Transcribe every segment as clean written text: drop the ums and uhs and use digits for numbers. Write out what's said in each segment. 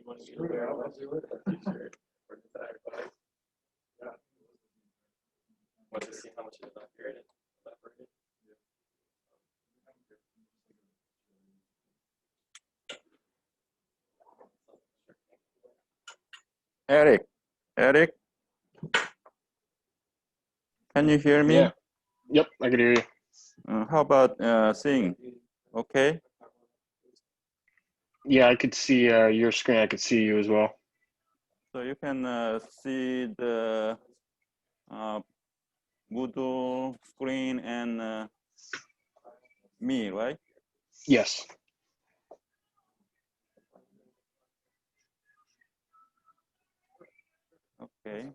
Want to see how much is evaporated? Eric, can you hear me? Yeah. Yep, I can hear you. How about seeing? Okay. Yeah, I could see your screen. I could see you as well. So you can see the Moodle screen and me, right? Yes. Okay.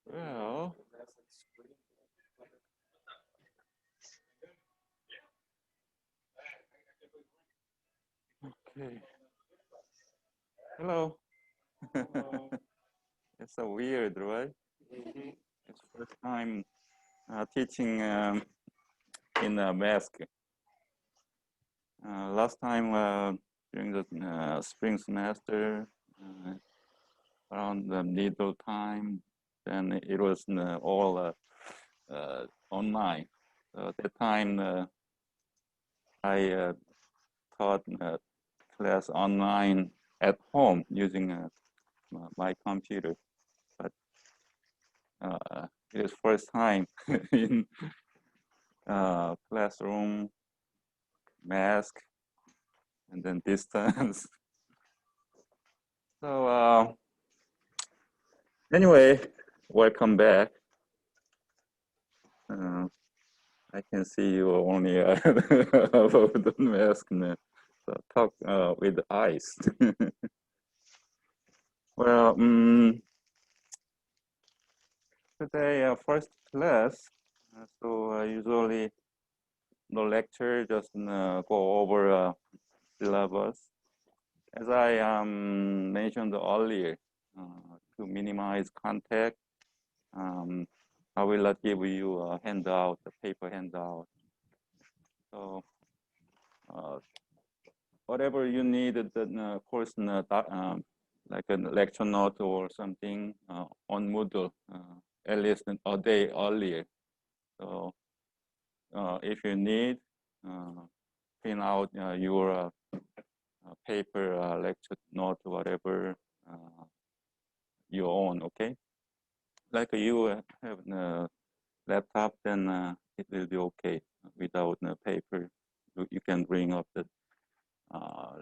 Well, okay. Hello. It's so weird, right? It's first time teaching in a mask. Last time during the spring semester, around the middle time, then it was all online. So at that time, I taught class online at home using my computer, but it is first time in classroom, mask, and then distance. So anyway, welcome back. I can see you only above the mask. So talk with the eyes. Well, today first class. So usually the lecture just go over syllabus. As I mentioned earlier, to minimize contact, I will not give you a handout, a paper handout. So whatever you need, the course like a lecture note or something on Moodle, at least a day earlier. So if you need, print out your paper, lecture note, whatever you own, okay? Like you have a laptop, then it will be okay. Without the paper, you can bring up the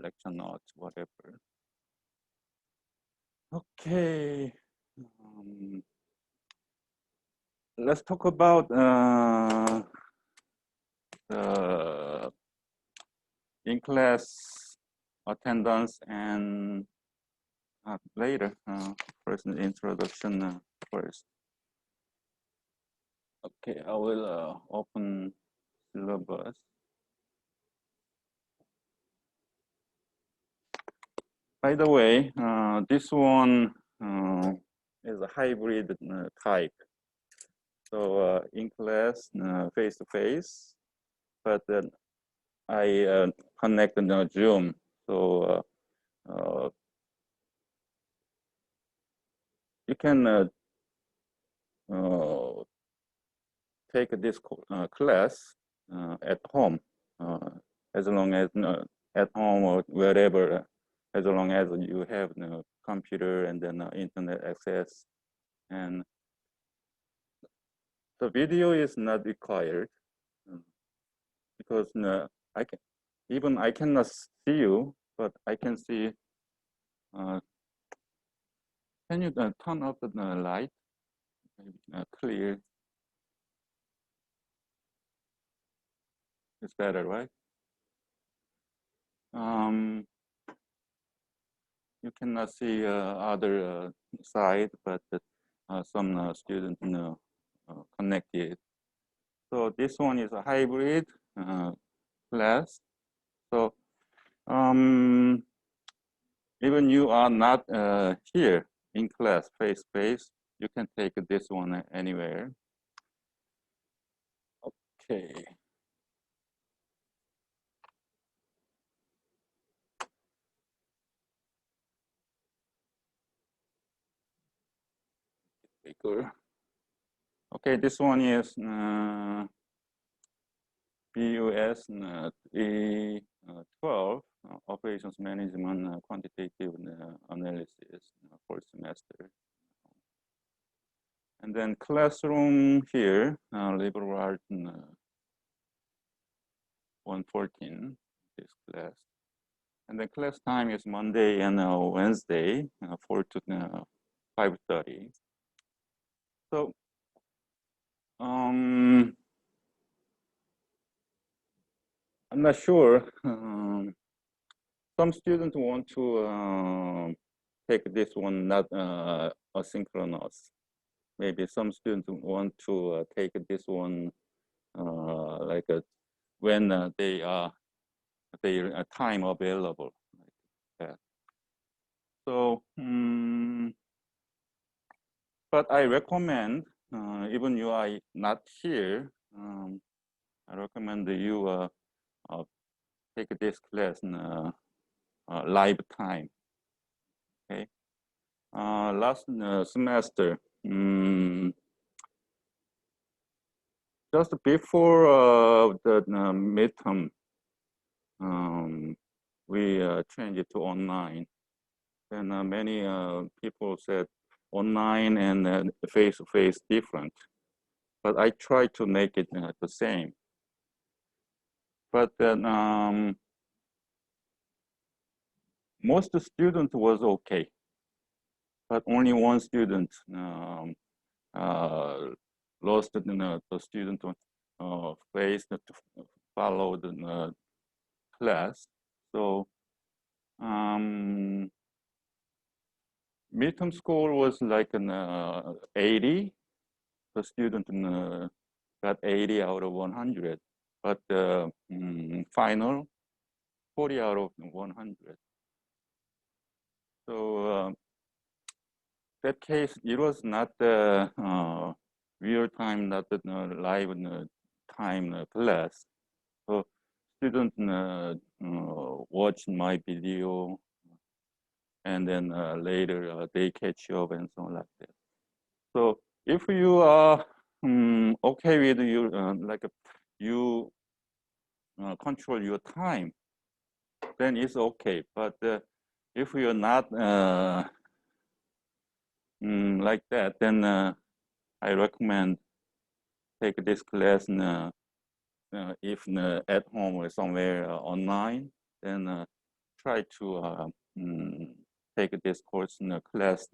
lecture notes, whatever. Okay. Let's talk about the in-class attendance and later. First, introduction first. Okay, I will open syllabus. By the way, this one is a hybrid type. So in class, face to face, but then I connected Zoom. So you can take this class at home, as long as at home or wherever, as long as you have computer and then internet access. And the video is not required because I cannot see you, but I can see. Can you turn off the light? Clear. It's better, right? You cannot see other side, but some students connected. So this one is a hybrid class. So even you are not here in class face to face, you can take this one anywhere. Okay. semester. Okay, this one is BUS 312, Operations Management Quantitative Analysis for semester. And then classroom here, liberal art 114, this class. And then class time is Monday and Wednesday, 4 to 5:30. So, I'm not sure. Some students want to take this one not asynchronous. Maybe some students want to take this one like when they are their time available. Like that. So, but I recommend even you are not here. I recommend that you take this class in live time. Okay. Last semester, just before the midterm, we changed it to online. And many people said online and face-to-face different. But I tried to make it the same. But then most students was okay. But only one student lost the student face to follow the class. So midterm score was like an 80. The student got 80 out of 100, but the final 40 out of 100. So that case, it was not the real time, not the live time class. So student watch my video, and then later they catch up and so on like that. So if you are okay with you like you control your time, then it's okay. But if you're not like that, then I recommend take this class if at home or somewhere online, then try to take this course in a class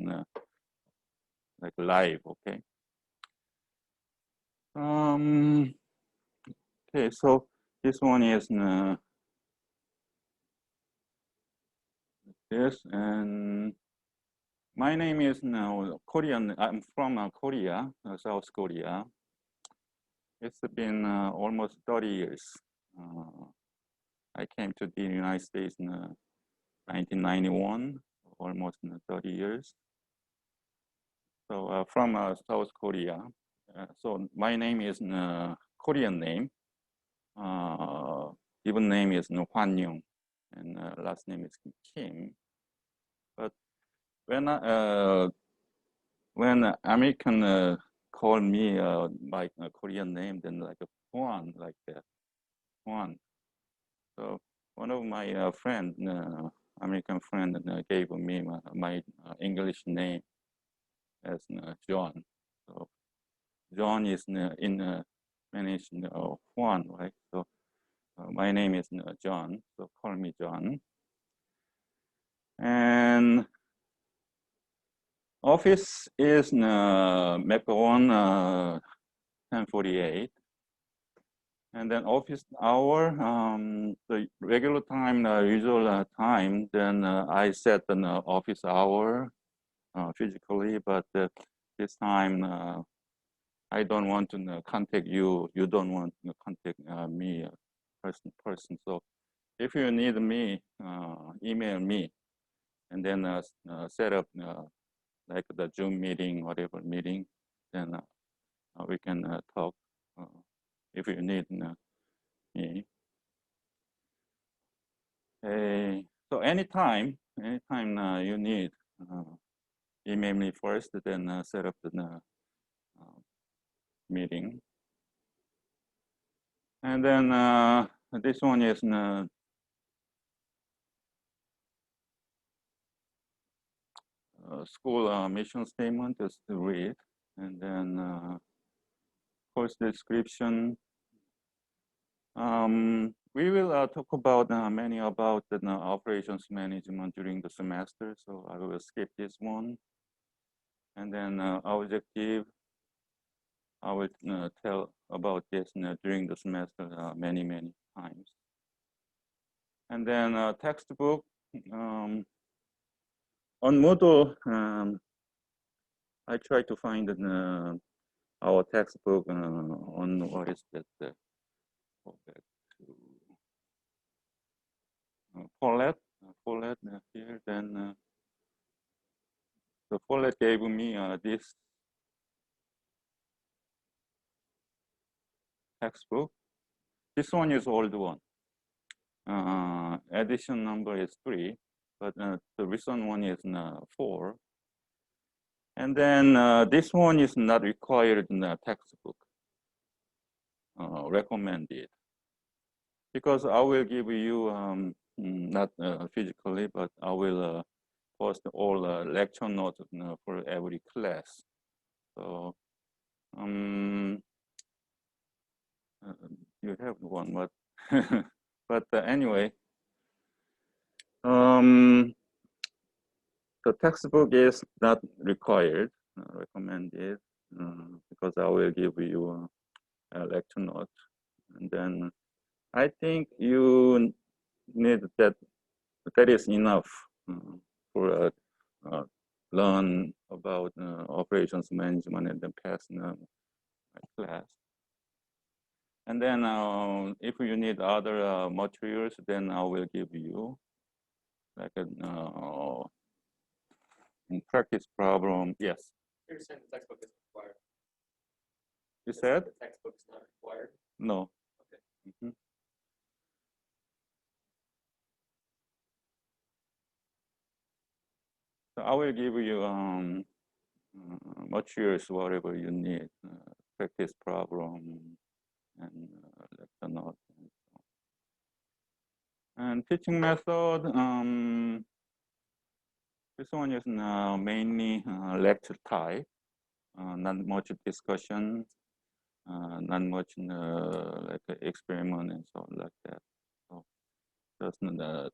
like live, okay? Okay, so this one is this, and my name is now Korean. I'm from Korea, South Korea. It's been almost 30 years. I came to the United States in 1991, almost 30 years. So from South Korea. So my name is Korean name. Given name is Hwan-young, and last name is Kim. But when American call me by Korean name, then like a Hwan, like that, Hwan. So one of my friend, American friend, gave me my English name as John. So John is in Spanish Juan, right? So my name is John, so call me John. And office is McGowan 1048. And then office hour, the regular time, usual time, then I set an office hour physically, but this time I don't want to contact you. You don't want to contact me, person. So if you need me, email me, and then set up like the Zoom meeting, whatever meeting, then we can talk if you need me. So anytime you need, email me first, then set up the meeting. And then this one is school mission statement is to read, and then course description. We will talk about many about the operations management during the semester, so I will skip this one. And then objective, I will tell about this during the semester many times. And then textbook. On Moodle, I try to find our textbook on what is that? Go back to Paulette here. Then the Paulette gave me this textbook. This one is old one. Edition number is 3, but the recent one is 4. And then this one is not required in the textbook. Recommended. Because I will give you, not physically, but I will post all lecture notes for every class. So you have one, but but anyway, the textbook is not required, recommended, because I will give you a lecture note. And then I think you need that is enough for learn about operations management and then pass class. And then if you need other materials, then I will give you like a practice problem. Yes. You're saying the textbook is required. You said? The textbook is not required. No. Okay. So I will give you materials, whatever you need, practice problem, and lecture note. And teaching method, this one is mainly lecture type, not much discussion, not much like experiment and so like that. So just the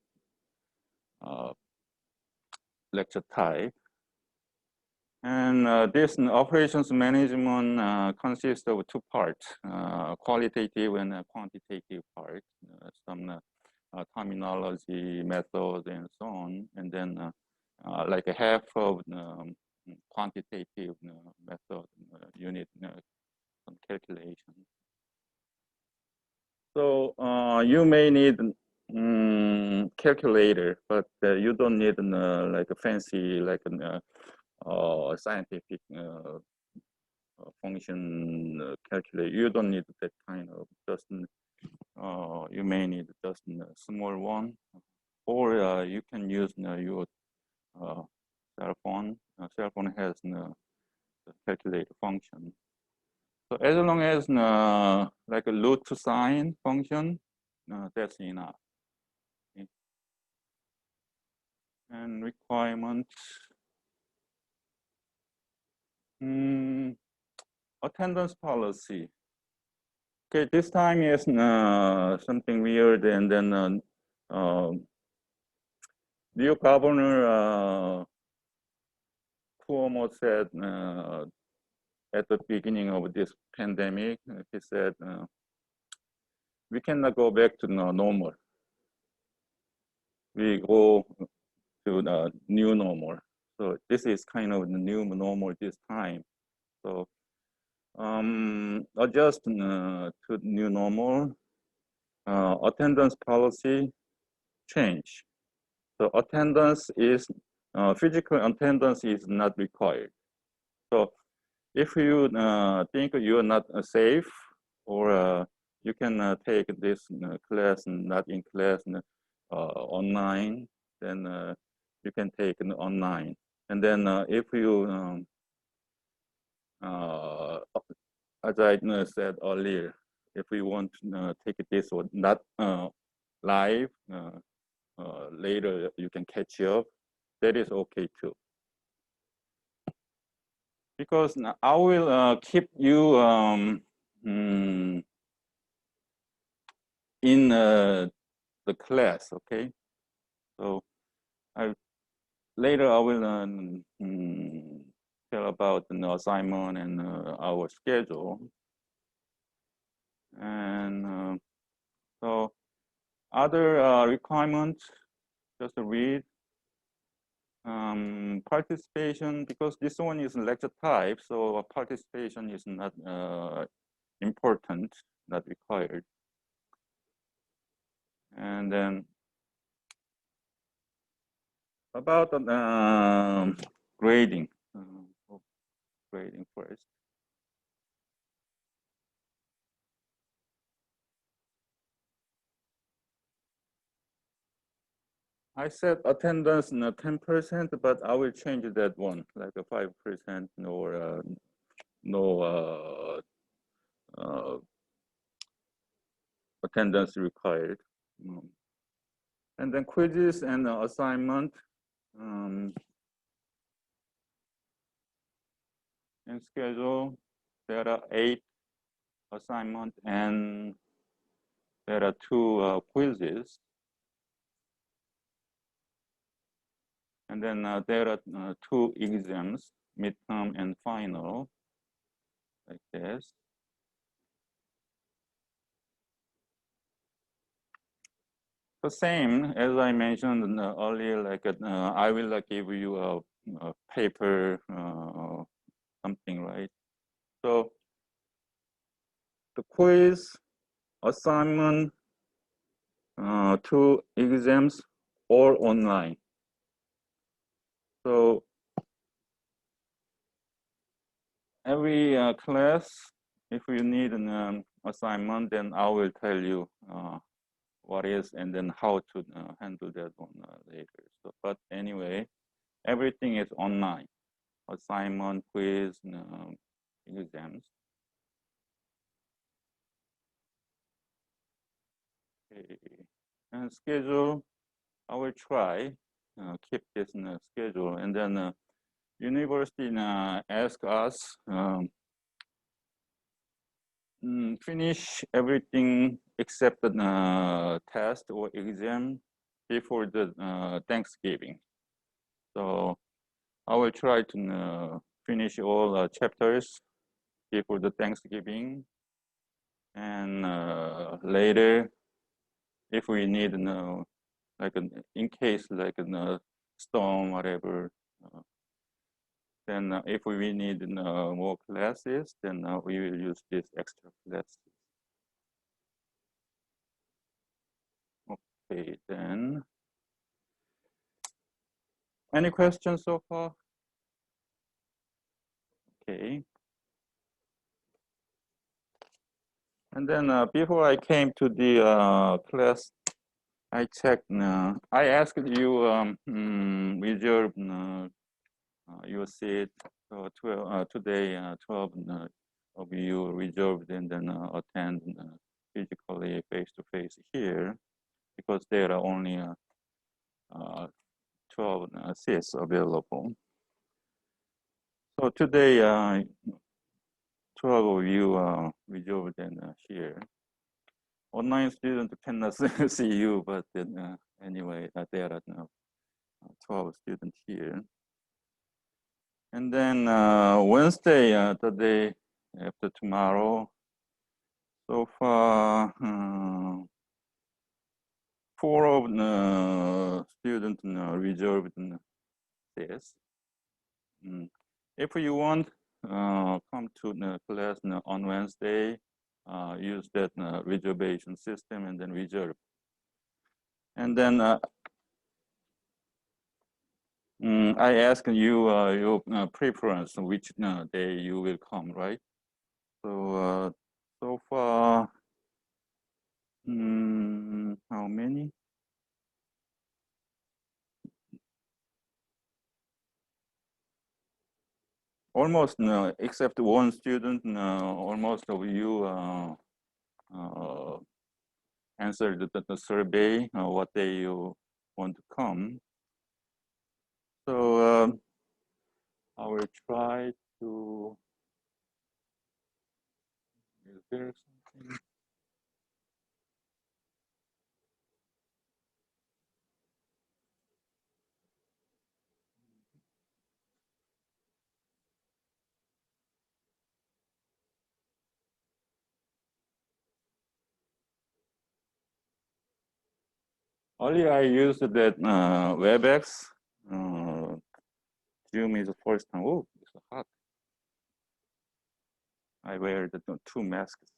lecture type. And this operations management consists of 2 parts, qualitative and quantitative part, some terminology, methods, and so on. And then like a half of quantitative method unit some calculation. So you may need calculator, but you don't need like a fancy like scientific function calculator. You don't need that kind of, just you may need just a small one, or you can use your cell phone. Cell phone has the calculator function. So as long as like a root to sine function, that's enough. Okay. And requirements. Attendance policy. Okay, this time is something weird, and then new governor Cuomo said at the beginning of this pandemic, he said we cannot go back to normal. We go to the new normal. So this is kind of the new normal this time. So adjust to new normal. Attendance policy change. So attendance is physical attendance is not required. So if you think you are not safe, or you can take this class not in class online, then you can take it online. And then if you as I said earlier, if we want to take this or not live, later you can catch up, that is okay too. Because I will keep you in the class, okay? So later I will tell about the assignment and our schedule. And so other requirements, just read. Participation, because this one is lecture type, so participation is not important, not required. And then about grading, grading first. I said attendance 10%, but I will change that one, like a 5% or no attendance required. And then quizzes and assignment. In schedule, there are 8 assignments and there are 2 quizzes. And then there are 2 exams, midterm and final, like this. The same as I mentioned earlier, like I will give you a paper, something, right? So the quiz, assignment, 2 exams, all online. So every class, if you need an assignment, then I will tell you what is and then how to handle that one later. So, but anyway, everything is online. Assignment, quiz, exams. Okay. And schedule, I will try keep this in the schedule. And then university ask us finish everything except the test or exam before the Thanksgiving. So I will try to finish all chapters before the Thanksgiving, and later, if we need like in case like a storm, whatever, then if we need more classes, then we will use this extra classes. Okay, then. Any questions so far? Okay. And then before I came to the class, I checked. I asked you reserve your seat. So 12, today, 12 of you reserved and then attend physically face to face here, because there are only 12 seats available. So today, 12 of you reserved and here. Online students cannot see you, but anyway, there are 12 students here. And then Wednesday, the day after tomorrow, so far, 4 of the students reserved this. If you want, come to the class on Wednesday, use that reservation system and then reserve. And then I ask you your preference, which day you will come, right? So so far, how many? almost except one student, almost of you answered the survey, what day you want to come. So I will try to. Is there something? Earlier I used that WebEx. Zoom is the first time. Oh, it's hot. I wear the two masks.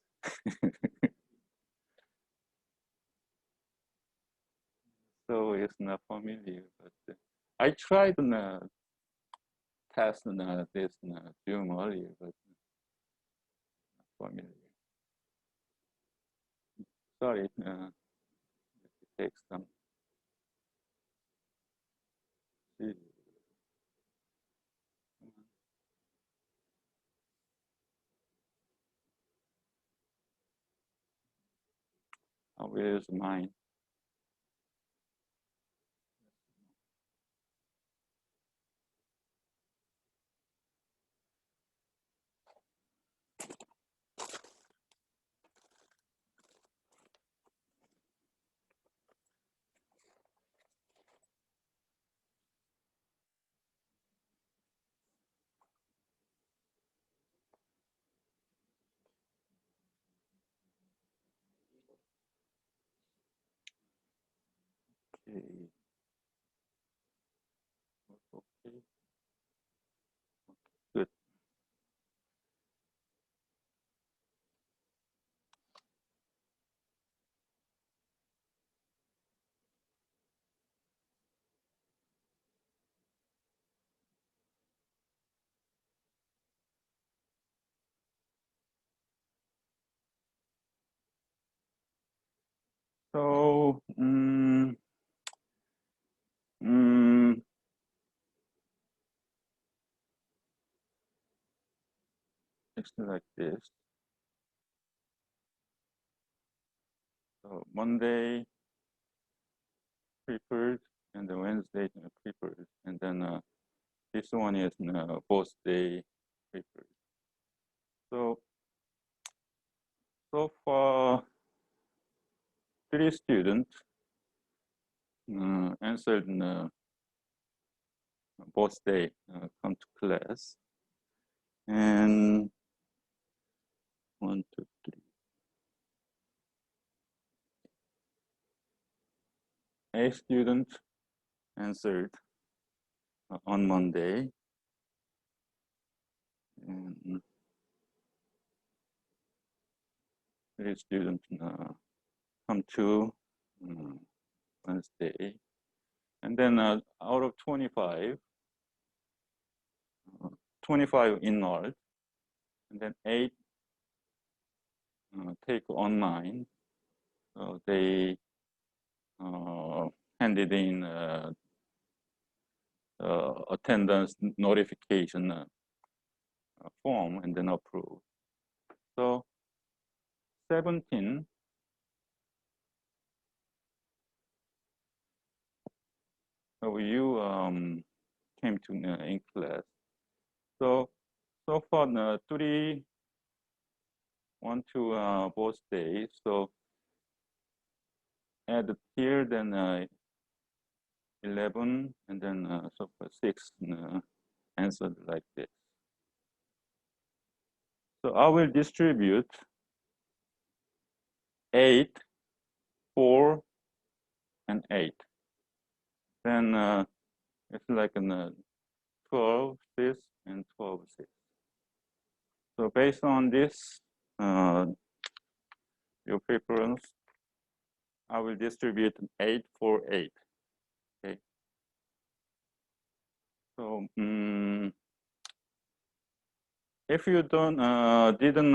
So it's not familiar, but I tried test this Zoom earlier, but not familiar. Sorry, it takes some. Where's mine? Okay. Okay. Good. So, it's like this. So Monday prepared, and then Wednesday prepared, and then this one is both day prepared. So far, 3 students answered both day come to class, and 1, 2, 3. 8 students answered on Monday, and 3 students come to Wednesday, and then out of 25, 25 enrolled, and then 8 take online. So they handed in attendance notification form and then approved. So 17 of you came to in class. So far 3 went to both days. So add here, then 11, and then so far 6 answered like this. So I will distribute 8, 4, and 8. Then it's like 12, 6, and 12, 6. So based on this, your preference, I will distribute 8, 4, 8. Okay. So if you didn't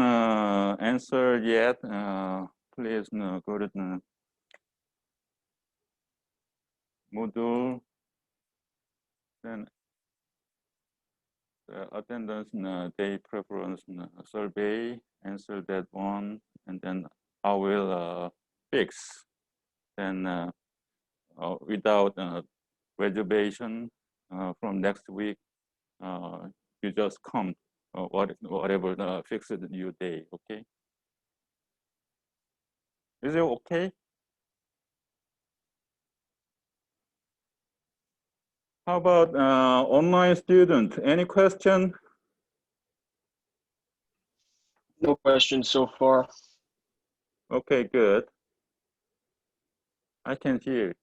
answer yet, please go to the Moodle, then attendance day preference survey, answer that one, and then I will fix. Then without reservation from next week, you just come whatever fixed your day. Okay. Is it okay? How about online student? Any question? No questions so far. Okay, good. I can hear,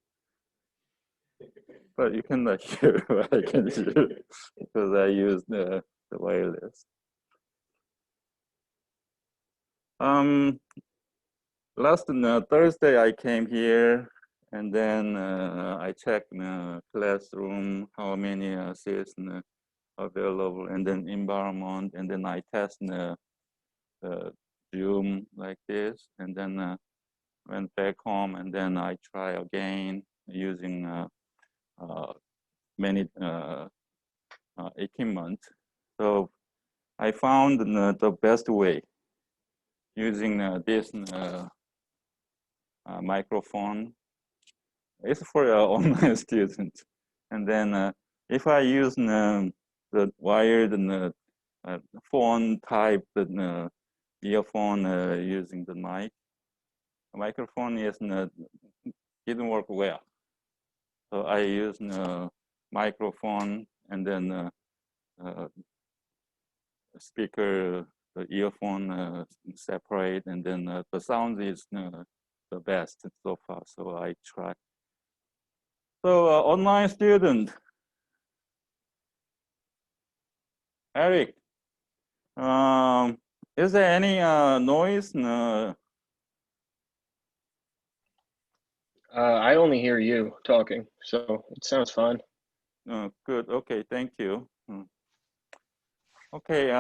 but you cannot hear what I can hear because I use the wireless. Last Thursday I came here and then I checked the classroom, how many seats available, and then environment, and then I test the Zoom like this, and then went back home, and then I try again using many equipment. So I found the best way using this microphone. It's for online students. And then if I use the wired phone type earphone using the microphone didn't work well. So I use microphone and then speaker, the earphone separate, and then the sound is the best so far. So I try. So online student, Eric, is there any noise? I only hear you talking, so it sounds fine. Good. Okay. Thank you. Okay.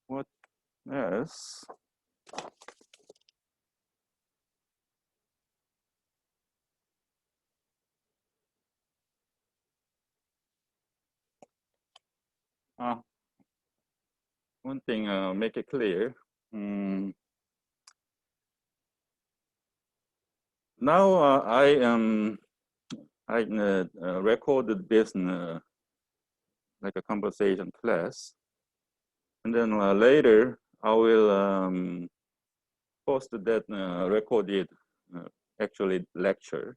What else? One thing, make it clear. Now I recorded this like a conversation class, and then later I will post that recorded actually lecture.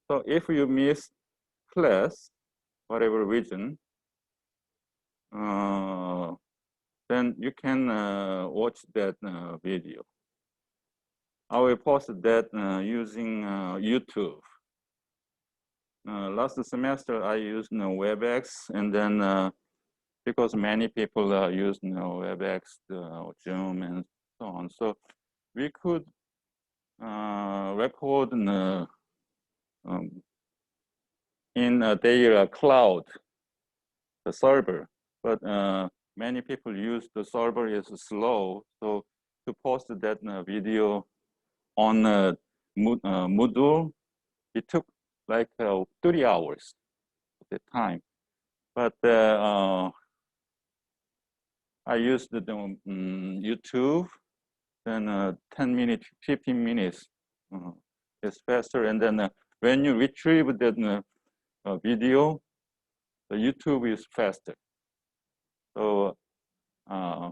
So if you miss class, whatever reason, then you can watch that video. I will post that using YouTube. Last semester I used WebEx, and then because many people use WebEx, Zoom, and so on, so we could record in their cloud, the server, but many people use the server is slow, so to post that video on Moodle, it took like 30 hours at the time. But I used the YouTube, then 10 minutes, 15 minutes is faster. And then when you retrieve that video, the YouTube is faster. So I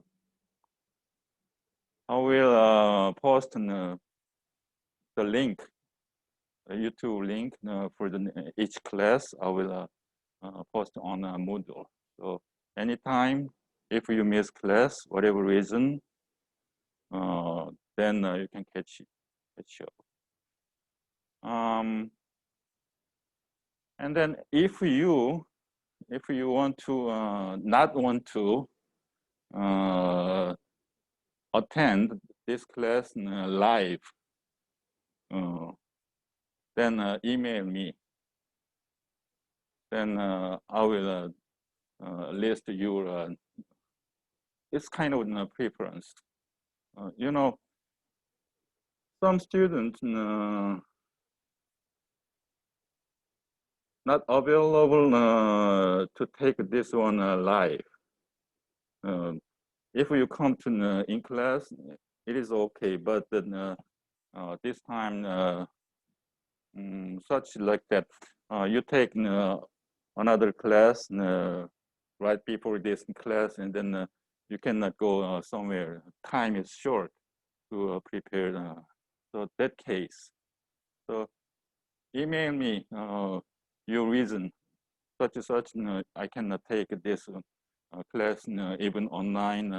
will post the link, the YouTube link for each class. I will post on Moodle. So anytime, if you miss class, whatever reason, then you can catch up. And then if you want to not want to attend this class live, then email me. Then I will list your. It's kind of preference. You know, some students not available to take this one live. If you come to in class, it is okay, but this time such like that, you take another class right before this class, and then you cannot go somewhere. Time is short to prepare. So that case, so email me your reason. Such I cannot take this class even online,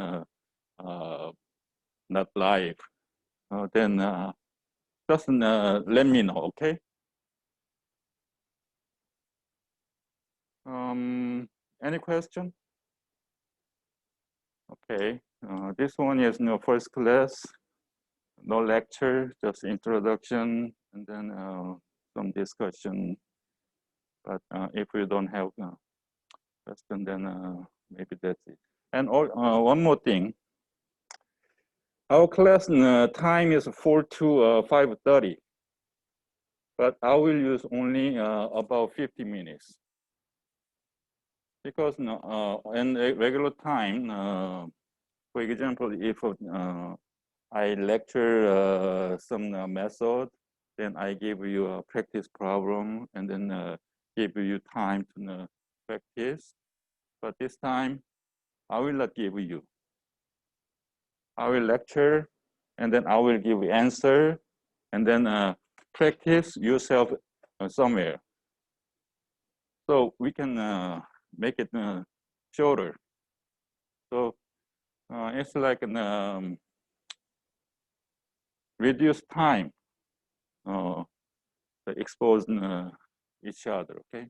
not live. Then just let me know, okay? Any question? Okay, this one is first class, no lecture, just introduction, and then some discussion. But if you don't have question, then maybe that's it. And one more thing. Our class time is 4 to 5:30, but I will use only about 50 minutes. Because in a regular time, for example, if I lecture some method, then I give you a practice problem and then give you time to practice. But this time, I will not give you. I will lecture, and then I will give you answer, and then practice yourself somewhere. So we can make it shorter. So it's like an reduced time to expose each other, okay?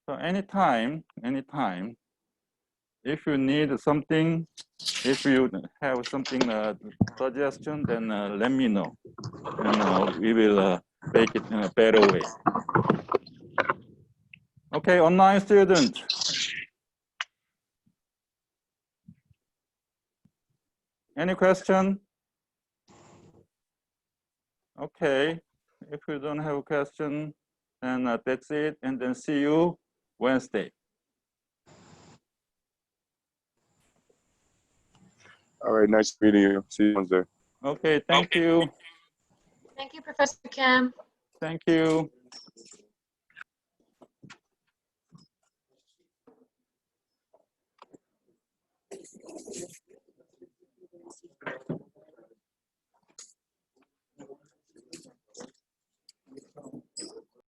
So anytime, if you need something, if you have something suggestion, then let me know, and we will make it in a better way. Okay, online student. Any question? Okay, if you don't have a question, then that's it, and then see you Wednesday. All right, nice meeting you. See you Wednesday. Okay, thank you. Thank you, Professor Kim. Thank you.